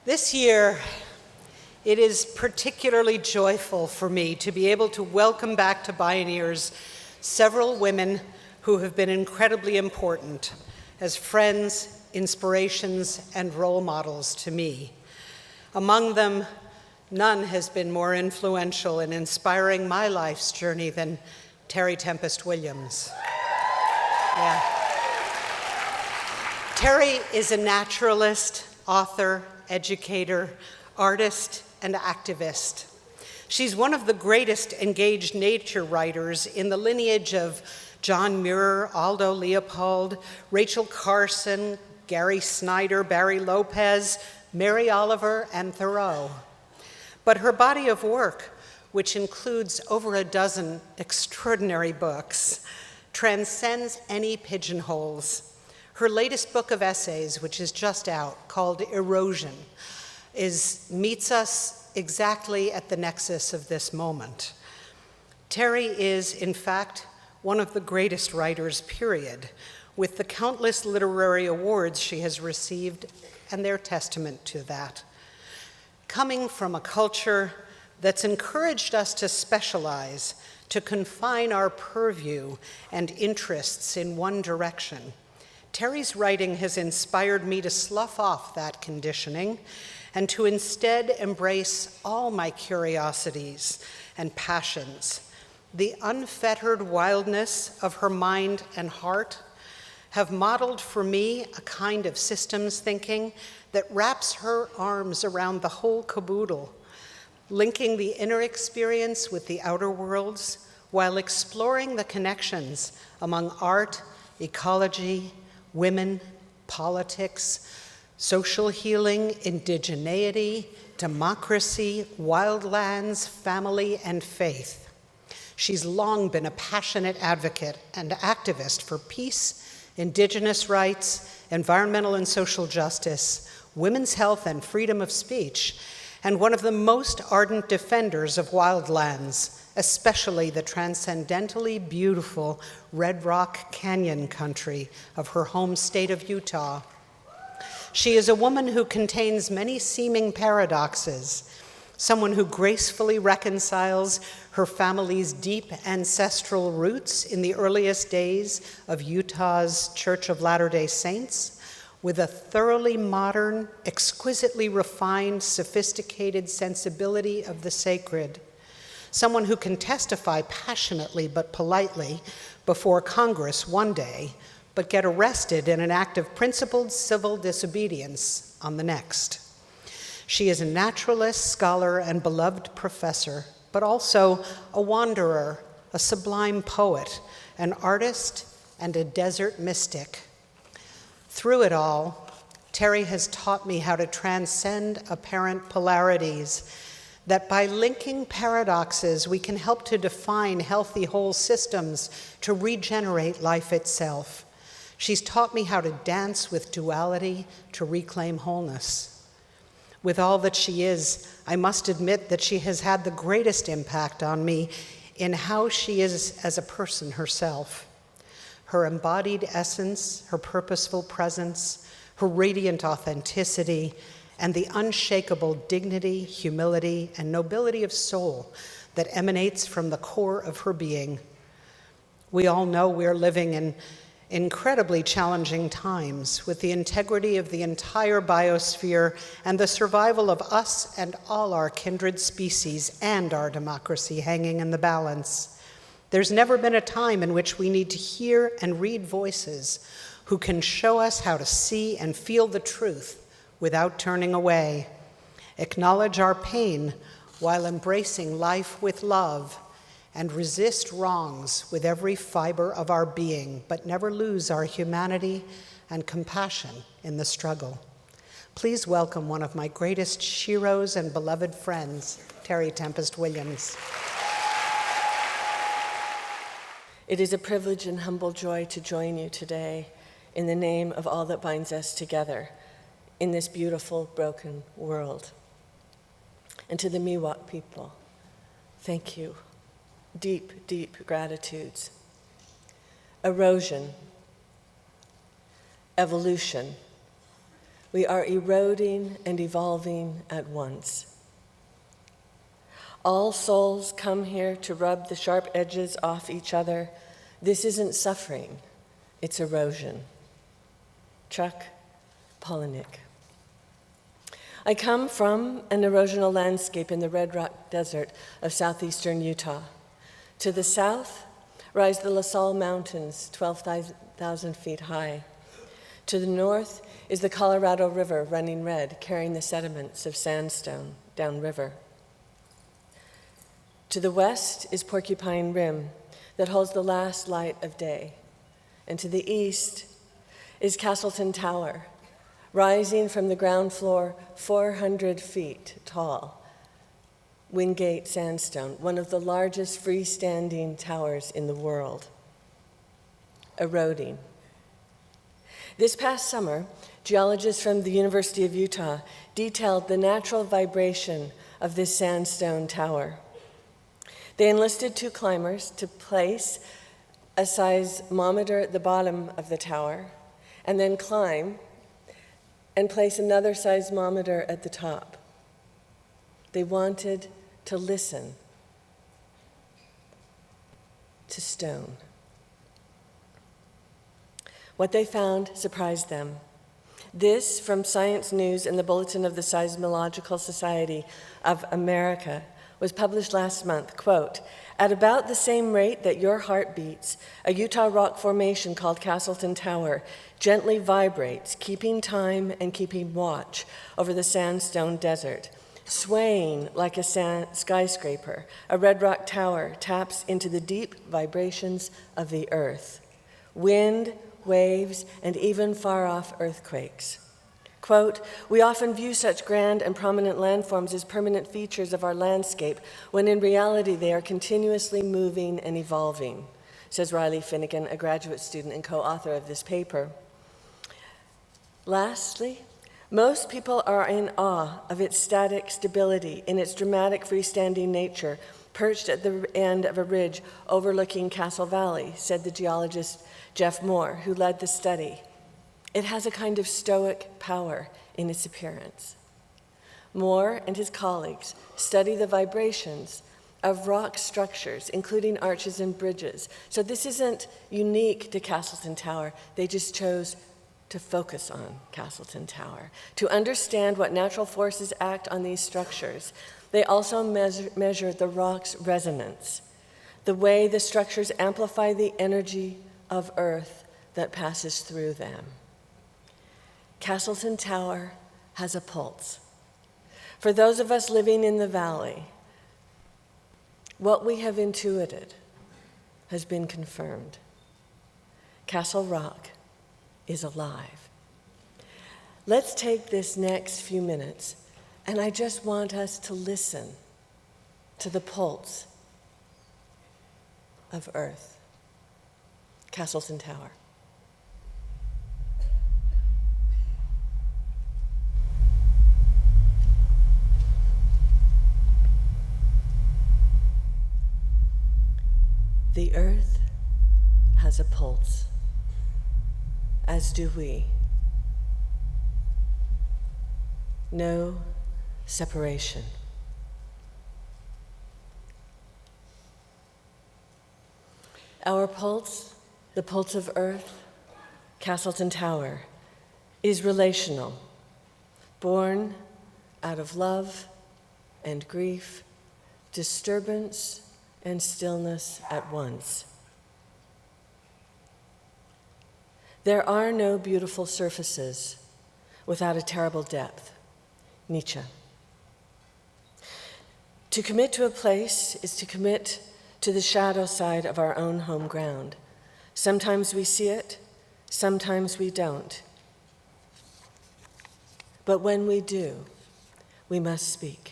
This year, it is particularly joyful for me to be able to welcome back to Bioneers several women who have been incredibly important as friends, inspirations, and role models to me. Among them, none has been more influential in inspiring my life's journey than Terry Tempest Williams. Yeah. Terry is a naturalist, author, educator, artist, and activist. She's one of the greatest engaged nature writers in the lineage of John Muir, Aldo Leopold, Rachel Carson, Gary Snyder, Barry Lopez, Mary Oliver, and Thoreau. But her body of work, which includes over a dozen extraordinary books, transcends any pigeonholes. Her latest book of essays, which is just out, called Erosion, meets us exactly at the nexus of this moment. Terry is, in fact, one of the greatest writers, period, with the countless literary awards she has received, and they're testament to that. Coming from a culture that's encouraged us to specialize, to confine our purview and interests in one direction, Terry's writing has inspired me to slough off that conditioning and to instead embrace all my curiosities and passions. The unfettered wildness of her mind and heart have modeled for me a kind of systems thinking that wraps her arms around the whole caboodle, linking the inner experience with the outer worlds while exploring the connections among art, ecology, women, politics, social healing, indigeneity, democracy, wildlands, family, and faith. She's long been a passionate advocate and activist for peace, indigenous rights, environmental and social justice, women's health and freedom of speech, and one of the most ardent defenders of wildlands, especially the transcendently beautiful Red Rock Canyon country of her home state of Utah. She is a woman who contains many seeming paradoxes, someone who gracefully reconciles her family's deep ancestral roots in the earliest days of Utah's Church of Latter-day Saints with a thoroughly modern, exquisitely refined, sophisticated sensibility of the sacred. Someone who can testify passionately but politely before Congress one day, but get arrested in an act of principled civil disobedience on the next. She is a naturalist, scholar, and beloved professor, but also a wanderer, a sublime poet, an artist, and a desert mystic. Through it all, Terry has taught me how to transcend apparent polarities, that by linking paradoxes, we can help to define healthy whole systems to regenerate life itself. She's taught me how to dance with duality to reclaim wholeness. With all that she is, I must admit that she has had the greatest impact on me in how she is as a person herself. Her embodied essence, her purposeful presence, her radiant authenticity, and the unshakable dignity, humility, and nobility of soul that emanates from the core of her being. We all know we're living in incredibly challenging times with the integrity of the entire biosphere and the survival of us and all our kindred species and our democracy hanging in the balance. There's never been a time in which we need to hear and read voices who can show us how to see and feel the truth without turning away, acknowledge our pain while embracing life with love, and resist wrongs with every fiber of our being, but never lose our humanity and compassion in the struggle. Please welcome one of my greatest sheroes and beloved friends, Terry Tempest Williams. It is a privilege and humble joy to join you today in the name of all that binds us together in this beautiful, broken world. And to the Miwok people, thank you. Deep, deep gratitudes. Erosion, evolution, We are eroding and evolving at once. All souls come here to rub the sharp edges off each other. This isn't suffering, it's erosion. Chuck Palahniuk. I come from an erosional landscape in the Red Rock Desert of southeastern Utah. To the south rise the La Salle Mountains, 12,000 feet high. To the north is the Colorado River running red, carrying the sediments of sandstone downriver. To the west is Porcupine Rim that holds the last light of day. And to the east is Castleton Tower, rising from the ground floor 400 feet tall. Wingate sandstone, one of the largest freestanding towers in the world. Eroding. This past summer, geologists from the University of Utah detailed the natural vibration of this sandstone tower. They enlisted 2 climbers to place a seismometer at the bottom of the tower and then climb and place another seismometer at the top. They wanted to listen to stone. What they found surprised them. This, from Science News and the Bulletin of the Seismological Society of America, was published last month. Quote, "At about the same rate that your heart beats, a Utah rock formation called Castleton Tower gently vibrates, keeping time and keeping watch over the sandstone desert. Swaying like a skyscraper, a red rock tower taps into the deep vibrations of the earth. Wind, waves, and even far-off earthquakes. Quote, "We often view such grand and prominent landforms as permanent features of our landscape, when in reality they are continuously moving and evolving," says Riley Finnegan, a graduate student and co-author of this paper. Lastly, most people are in awe of its static stability, in its dramatic freestanding nature, perched at the end of a ridge overlooking Castle Valley, said the geologist Jeff Moore, who led the study. It has a kind of stoic power in its appearance. Moore and his colleagues study the vibrations of rock structures, including arches and bridges. So this isn't unique to Castleton Tower. They just chose to focus on Castleton Tower. To understand what natural forces act on these structures, they also measure the rock's resonance, the way the structures amplify the energy of Earth that passes through them. Castleton Tower has a pulse. For those of us living in the valley, what we have intuited has been confirmed. Castle Rock is alive. Let's take this next few minutes, and I just want us to listen to the pulse of Earth. Castleton Tower. The Earth has a pulse, as do we. No separation. Our pulse, the pulse of Earth, Castleton Tower, is relational, born out of love and grief, disturbance and stillness at once. There are no beautiful surfaces without a terrible depth. Nietzsche. To commit to a place is to commit to the shadow side of our own home ground. Sometimes we see it, sometimes we don't. But when we do, we must speak.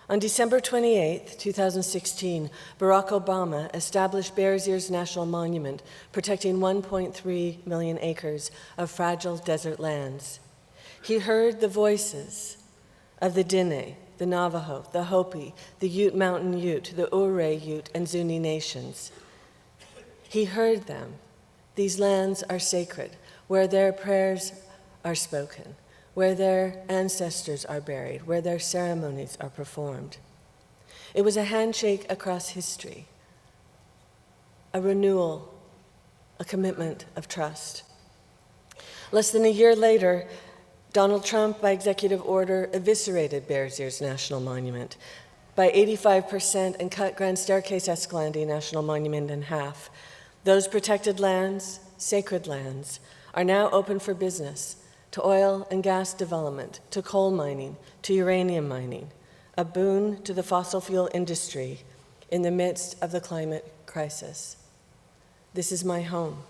On December 28, 2016, Barack Obama established Bears Ears National Monument, protecting 1.3 million acres of fragile desert lands. He heard the voices of the Diné, the Navajo, the Hopi, the Ute Mountain Ute, the Ouray Ute, and Zuni nations. He heard them. These lands are sacred, where their prayers are spoken, where their ancestors are buried, where their ceremonies are performed. It was a handshake across history, a renewal, a commitment of trust. Less than a year later, Donald Trump, by executive order, eviscerated Bears Ears National Monument by 85% and cut Grand Staircase Escalante National Monument in half. Those protected lands, sacred lands, are now open for business, to oil and gas development, to coal mining, to uranium mining, a boon to the fossil fuel industry in the midst of the climate crisis. This is my home.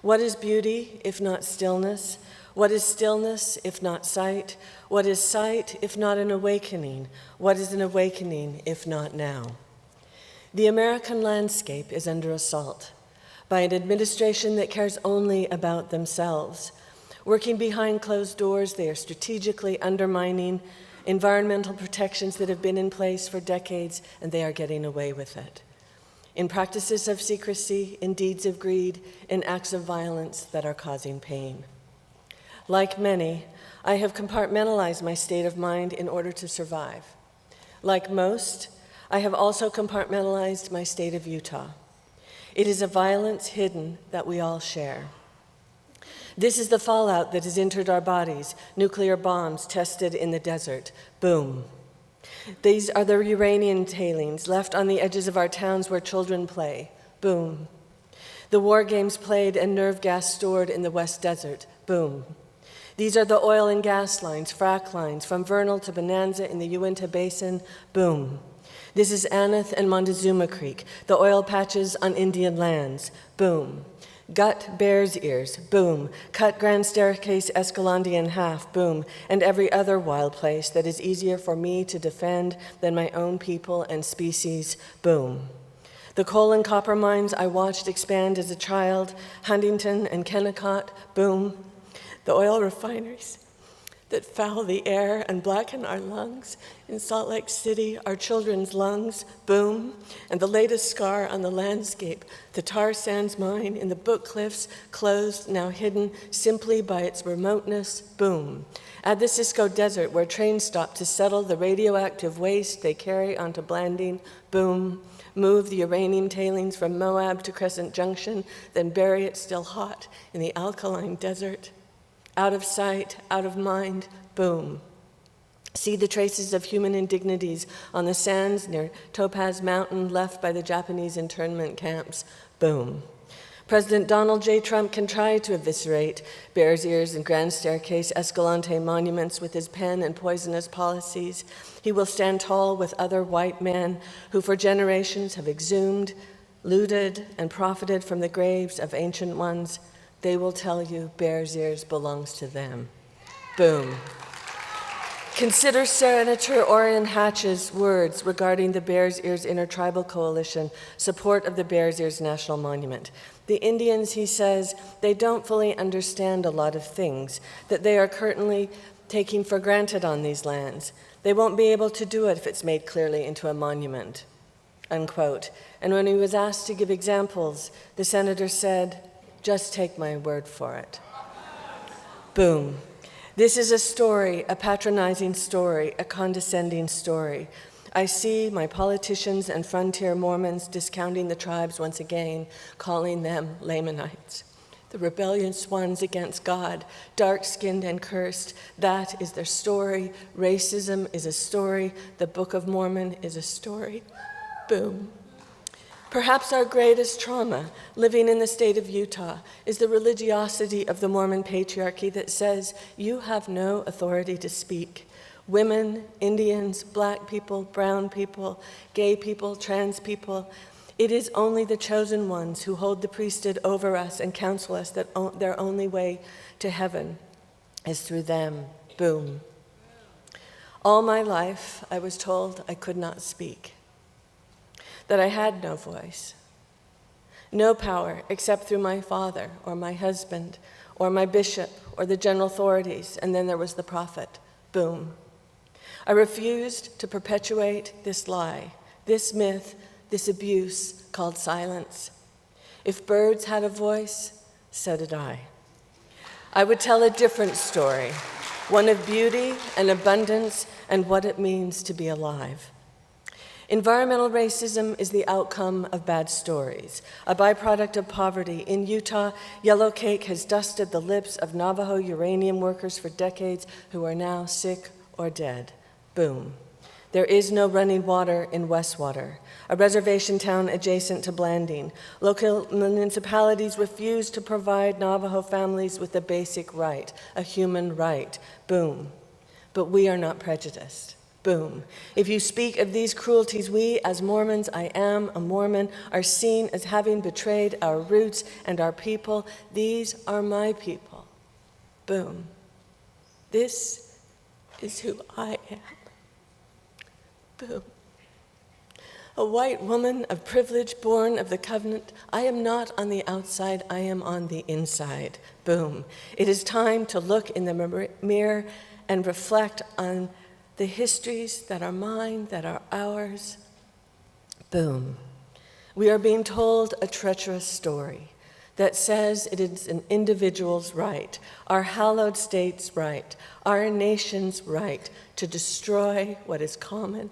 What is beauty if not stillness? What is stillness if not sight? What is sight if not an awakening? What is an awakening if not now? The American landscape is under assault by an administration that cares only about themselves. Working behind closed doors, they are strategically undermining environmental protections that have been in place for decades, and they are getting away with it. In practices of secrecy, in deeds of greed, in acts of violence that are causing pain. Like many, I have compartmentalized my state of mind in order to survive. Like most, I have also compartmentalized my state of Utah. It is a violence hidden that we all share. This is the fallout that has entered our bodies, nuclear bombs tested in the desert. Boom. These are the uranium tailings left on the edges of our towns where children play. Boom. The war games played and nerve gas stored in the West Desert. Boom. These are the oil and gas lines, frac lines, from Vernal to Bonanza in the Uinta Basin. Boom. This is Aneth and Montezuma Creek, the oil patches on Indian lands. Boom. Gut Bears Ears. Boom. Cut Grand Staircase Escalante in half. Boom. And every other wild place that is easier for me to defend than my own people and species. Boom. The coal and copper mines I watched expand as a child, Huntington and Kennecott. Boom. The oil refineries that foul the air and blacken our lungs in Salt Lake City, our children's lungs, boom. And the latest scar on the landscape, the tar sands mine in the Book Cliffs, closed, now hidden simply by its remoteness, boom. At the Cisco Desert, where trains stop to settle the radioactive waste they carry onto Blanding, boom. Move the uranium tailings from Moab to Crescent Junction, then bury it still hot in the alkaline desert. Out of sight, out of mind, boom. See the traces of human indignities on the sands near Topaz Mountain left by the Japanese internment camps, boom. President Donald J. Trump can try to eviscerate Bears Ears and Grand Staircase Escalante monuments with his pen and poisonous policies. He will stand tall with other white men who for generations have exhumed, looted, and profited from the graves of ancient ones. They will tell you Bears Ears belongs to them. Boom. Consider Senator Orrin Hatch's words regarding the Bears Ears Intertribal Coalition support of the Bears Ears National Monument. The Indians, he says, they don't fully understand a lot of things that they are currently taking for granted on these lands. They won't be able to do it if it's made clearly into a monument, unquote. And when he was asked to give examples, the senator said, just take my word for it. Boom. This is a story, a patronizing story, a condescending story. I see my politicians and frontier Mormons discounting the tribes once again, calling them Lamanites, the rebellious ones against God, dark-skinned and cursed. That is their story. Racism is a story. The Book of Mormon is a story. Boom. Perhaps our greatest trauma, living in the state of Utah, is the religiosity of the Mormon patriarchy that says you have no authority to speak. Women, Indians, black people, brown people, gay people, trans people, it is only the chosen ones who hold the priesthood over us and counsel us that their only way to heaven is through them. Boom. All my life, I was told I could not speak, that I had no voice, no power except through my father or my husband or my bishop or the general authorities, and then there was the prophet. Boom. I refused to perpetuate this lie, this myth, this abuse called silence. If birds had a voice, so did I. I would tell a different story, one of beauty and abundance and what it means to be alive. Environmental racism is the outcome of bad stories, a byproduct of poverty. In Utah, yellow cake has dusted the lips of Navajo uranium workers for decades who are now sick or dead. Boom. There is no running water in Westwater, a reservation town adjacent to Blanding. Local municipalities refuse to provide Navajo families with a basic right, a human right. Boom. But we are not prejudiced. Boom. If you speak of these cruelties, we, as Mormons, I am a Mormon, are seen as having betrayed our roots and our people. These are my people. Boom. This is who I am. Boom. A white woman of privilege, born of the covenant. I am not on the outside, I am on the inside. Boom. It is time to look in the mirror and reflect on the histories that are mine, that are ours. Boom. We are being told a treacherous story that says it is an individual's right, our hallowed state's right, our nation's right to destroy what is common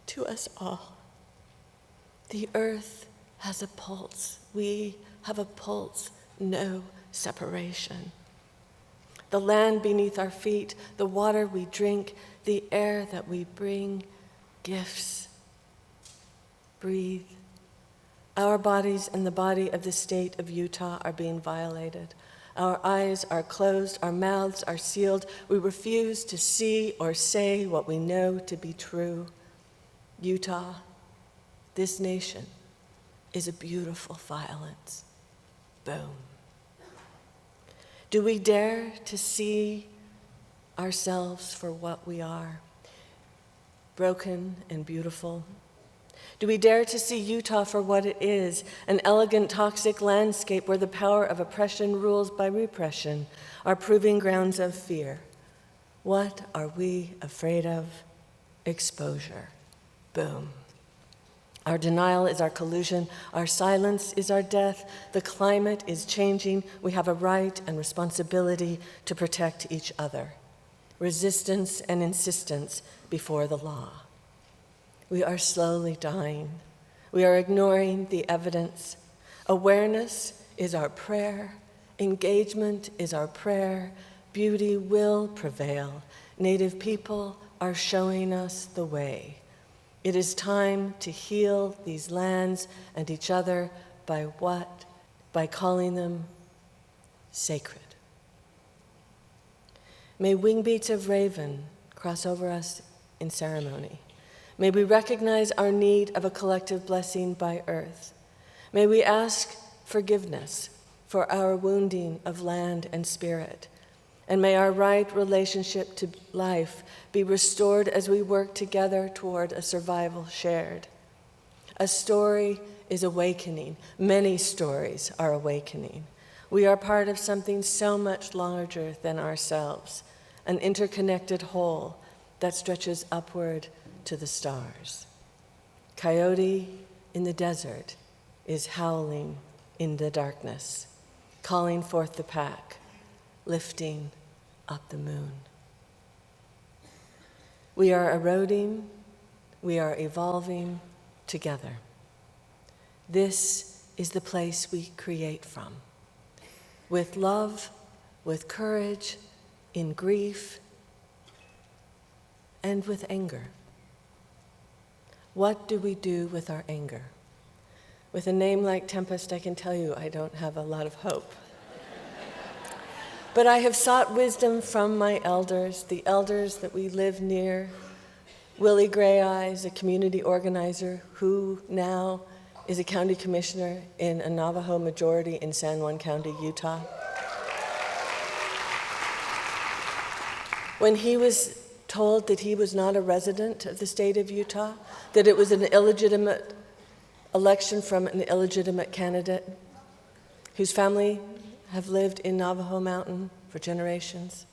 to us all. The earth has a pulse. We have a pulse, no separation. The land beneath our feet, the water we drink, the air that we bring, gifts. Breathe. Our bodies and the body of the state of Utah are being violated. Our eyes are closed, our mouths are sealed. We refuse to see or say what we know to be true. Utah, this nation, is a beautiful violence. Boom. Do we dare to see ourselves for what we are, broken and beautiful? Do we dare to see Utah for what it is, an elegant, toxic landscape where the power of oppression rules by repression, our proving grounds of fear? What are we afraid of? Exposure. Boom. Our denial is our collusion. Our silence is our death. The climate is changing. We have a right and responsibility to protect each other. Resistance and insistence before the law. We are slowly dying. We are ignoring the evidence. Awareness is our prayer. Engagement is our prayer. Beauty will prevail. Native people are showing us the way. It is time to heal these lands and each other by what? By calling them sacred. May wingbeats of raven cross over us in ceremony. May we recognize our need of a collective blessing by earth. May we ask forgiveness for our wounding of land and spirit. And may our right relationship to life be restored as we work together toward a survival shared. A story is awakening. Many stories are awakening. We are part of something so much larger than ourselves, an interconnected whole that stretches upward to the stars. Coyote in the desert is howling in the darkness, calling forth the pack, lifting up the moon. We are eroding, we are evolving together. This is the place we create from. With love, with courage, in grief, and with anger. What do we do with our anger? With a name like Tempest, I can tell you I don't have a lot of hope. But I have sought wisdom from my elders, the elders that we live near. Willie Gray Eyes, a community organizer who now is a county commissioner in a Navajo majority in San Juan County, Utah. When he was told that he was not a resident of the state of Utah, that it was an illegitimate election from an illegitimate candidate whose family have lived in Navajo Mountain for generations.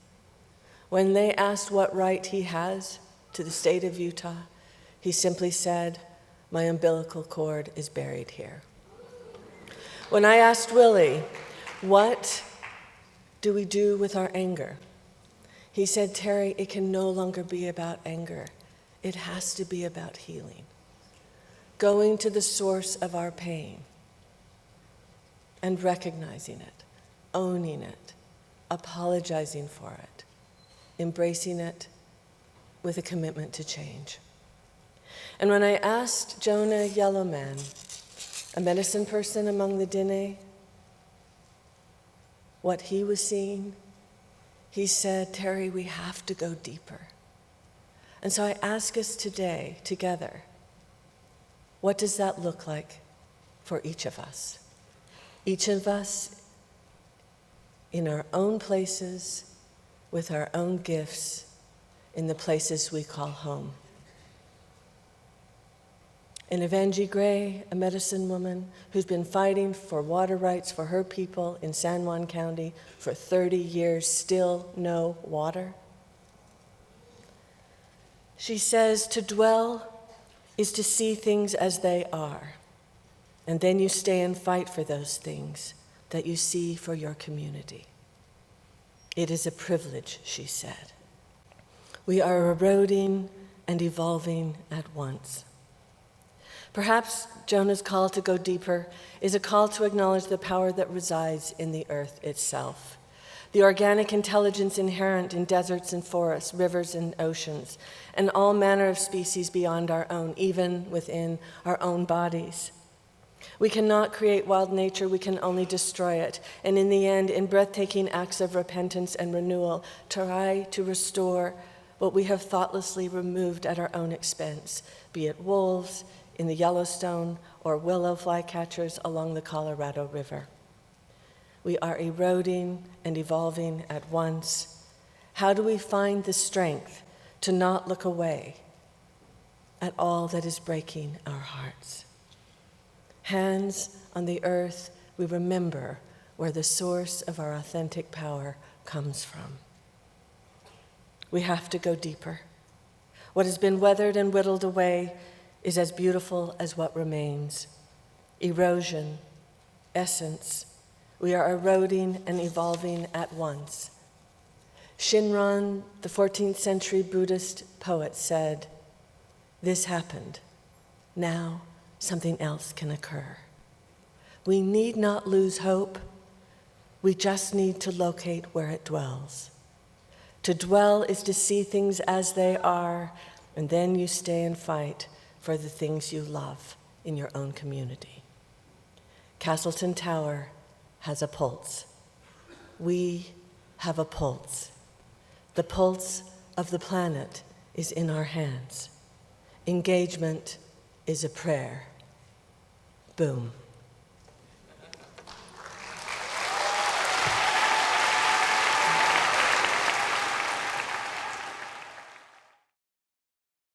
When they asked what right he has to the state of Utah, he simply said, "My umbilical cord is buried here." When I asked Willie what do we do with our anger? He said, Terry, it can no longer be about anger. It has to be about healing. Going to the source of our pain and recognizing it, owning it, apologizing for it, embracing it with a commitment to change. And when I asked Jonah Yellowman, a medicine person among the Dene, what he was seeing, he said, Terry, we have to go deeper. And so I ask us today, together, what does that look like for each of us? Each of us in our own places, with our own gifts, in the places we call home. And Evangie Gray, a medicine woman who's been fighting for water rights for her people in San Juan County for 30 years, still no water. She says, to dwell is to see things as they are, and then you stay and fight for those things that you see for your community. It is a privilege, she said. We are eroding and evolving at once. Perhaps Jonah's call to go deeper is a call to acknowledge the power that resides in the earth itself, the organic intelligence inherent in deserts and forests, rivers and oceans, and all manner of species beyond our own, even within our own bodies. We cannot create wild nature, we can only destroy it, and in the end, in breathtaking acts of repentance and renewal, try to restore what we have thoughtlessly removed at our own expense, be it wolves in the Yellowstone or willow flycatchers along the Colorado River. We are eroding and evolving at once. How do we find the strength to not look away at all that is breaking our hearts? Hands on the earth, we remember where the source of our authentic power comes from. We have to go deeper. What has been weathered and whittled away is as beautiful as what remains. Erosion, essence. We are eroding and evolving at once. Shinran, the 14th century Buddhist poet, said, "This happened. Now something else can occur." We need not lose hope. We just need to locate where it dwells. To dwell is to see things as they are, and then you stay and fight for the things you love in your own community. Castleton Tower has a pulse. We have a pulse. The pulse of the planet is in our hands. Engagement is a prayer. Boom.